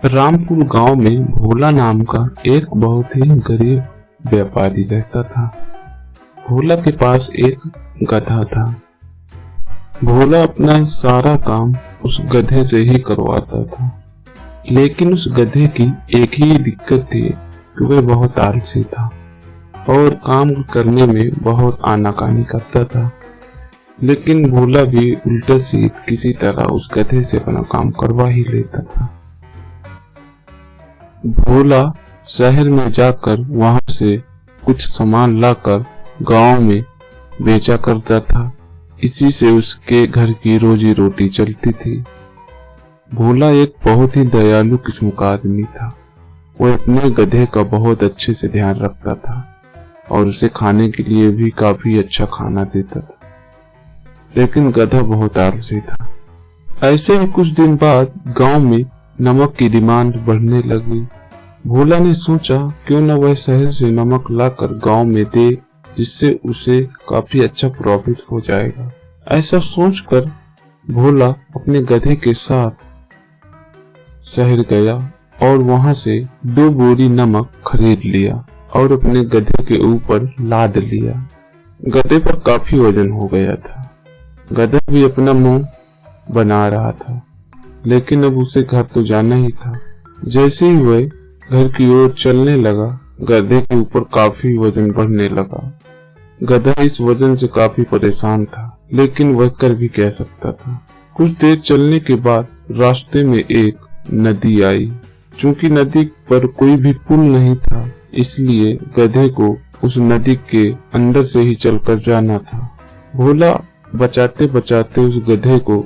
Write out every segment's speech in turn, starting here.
रामपुर गांव में भोला नाम का एक बहुत ही गरीब व्यापारी रहता था। भोला के पास एक गधा था। भोला अपना सारा काम उस गधे से ही करवाता था, लेकिन उस गधे की एक ही दिक्कत थी कि वह बहुत आलसी था और काम करने में बहुत आनाकानी करता था। लेकिन भोला भी उल्टा सीध किसी तरह उस गधे से अपना काम करवा ही लेता था। भोला शहर में जाकर वहां से कुछ सामान लाकर गांव में बेचा करता था। इसी से उसके घर की रोजी रोटी चलती थी। भोला एक बहुत ही दयालु किस्म का आदमी था। वह अपने गधे का बहुत अच्छे से ध्यान रखता था और उसे खाने के लिए भी काफी अच्छा खाना देता था। लेकिन गधा बहुत आलसी था। ऐसे ही कुछ दिन बाद गांव में नमक की डिमांड बढ़ने लगी। भोला ने सोचा क्यों न वह शहर से नमक लाकर गांव में दे, जिससे उसे काफी अच्छा प्रॉफिट हो जाएगा। ऐसा सोचकर भोला अपने गधे के साथ शहर गया और वहां से 2 बोरी नमक खरीद लिया और अपने गधे के ऊपर लाद लिया। गधे पर काफी वजन हो गया था। गधा भी अपना मुंह बना रहा था, लेकिन अब उसे घर तो जाना ही था। जैसे ही वह घर की ओर चलने लगा, गधे के ऊपर काफी वजन बढ़ने लगा। गधा इस वजन से काफी परेशान था, लेकिन वह कर भी कह सकता था। कुछ देर चलने के बाद रास्ते में एक नदी आई। चूंकि नदी पर कोई भी पुल नहीं था, इसलिए गधे को उस नदी के अंदर से ही चलकर जाना था। भोला बचाते बचाते उस गधे को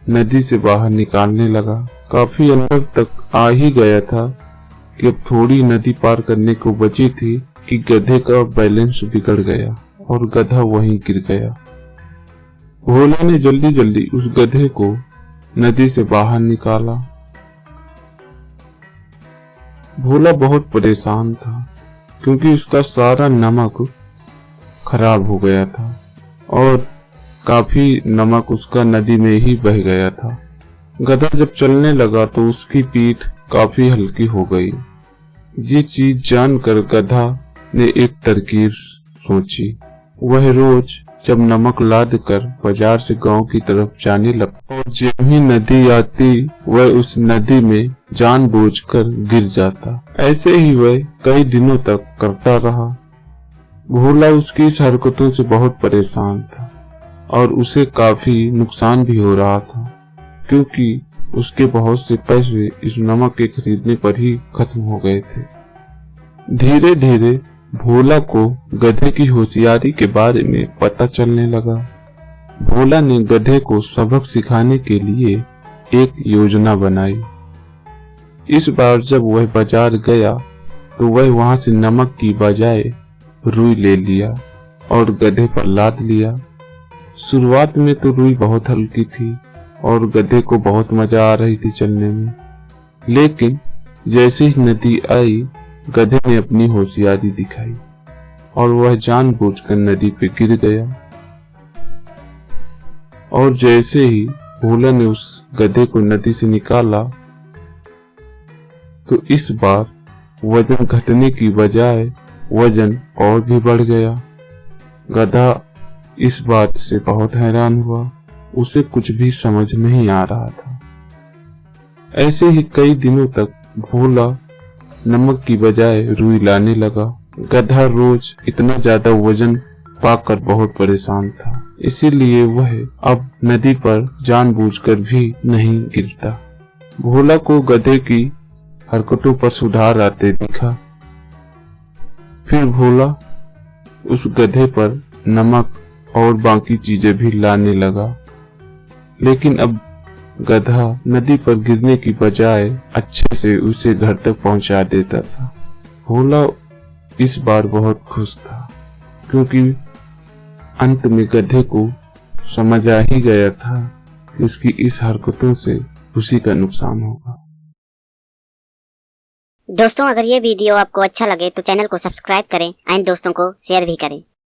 नदी से बाहर निकालने लगा। काफी अंदर तक आ ही गया था कि अब थोड़ी नदी पार करने को बची थी कि गधे का बैलेंस बिगड़ गया और गधा वहीं गिर गया। भोला ने जल्दी जल्दी उस गधे को नदी से बाहर निकाला। भोला बहुत परेशान था क्योंकि उसका सारा नमक खराब हो गया था और काफी नमक उसका नदी में ही बह गया था। गधा जब चलने लगा तो उसकी पीठ काफी हल्की हो गई। ये चीज जानकर गधा ने एक तरकीब सोची। वह रोज जब नमक लाद कर बाजार से गांव की तरफ जाने लगा और जब ही नदी आती वह उस नदी में जानबूझकर गिर जाता। ऐसे ही वह कई दिनों तक करता रहा। भोला उसकी इस हरकतों से बहुत परेशान था और उसे काफी नुकसान भी हो रहा था, क्योंकि उसके बहुत से पैसे इस नमक के खरीदने पर ही खत्म हो गए थे। धीरे धीरे भोला को गधे की होशियारी के बारे में पता चलने लगा। भोला ने गधे को सबक सिखाने के लिए एक योजना बनाई। इस बार जब वह बाजार गया तो वह वहां से नमक की बजाय रुई ले लिया और गधे पर लाद लिया। शुरुआत में तो रुई बहुत हल्की थी और गधे को बहुत मजा आ रही थी चलने में, लेकिन जैसे ही नदी आई गधे ने अपनी होशियारी दिखाई और वह जानबूझकर नदी पे गिर गया। और जैसे ही भोला ने उस गधे को नदी से निकाला तो इस बार वजन घटने की बजाय वजन और भी बढ़ गया। गधा इस बात से बहुत हैरान हुआ। उसे कुछ भी समझ नहीं आ रहा था। ऐसे ही कई दिनों तक भोला नमक की बजाय रुई लाने लगा। गधा रोज इतना ज्यादा वजन पाकर बहुत परेशान था, इसीलिए वह अब नदी पर जानबूझकर भी नहीं गिरता। भोला को गधे की हरकतों पर सुधार आते दिखा। फिर भोला उस गधे पर नमक और बाकी चीजें भी लाने लगा, लेकिन अब गधा नदी पर गिरने की बजाय अच्छे से उसे घर तक पहुंचा देता था। भोला इस बार बहुत खुश था, क्योंकि अंत में गधे को समझ आ ही गया था कि उसकी इस हरकतों से उसी का नुकसान होगा। दोस्तों, अगर ये वीडियो आपको अच्छा लगे तो चैनल को सब्सक्राइब करें एंड दोस्तों को शेयर भी करें।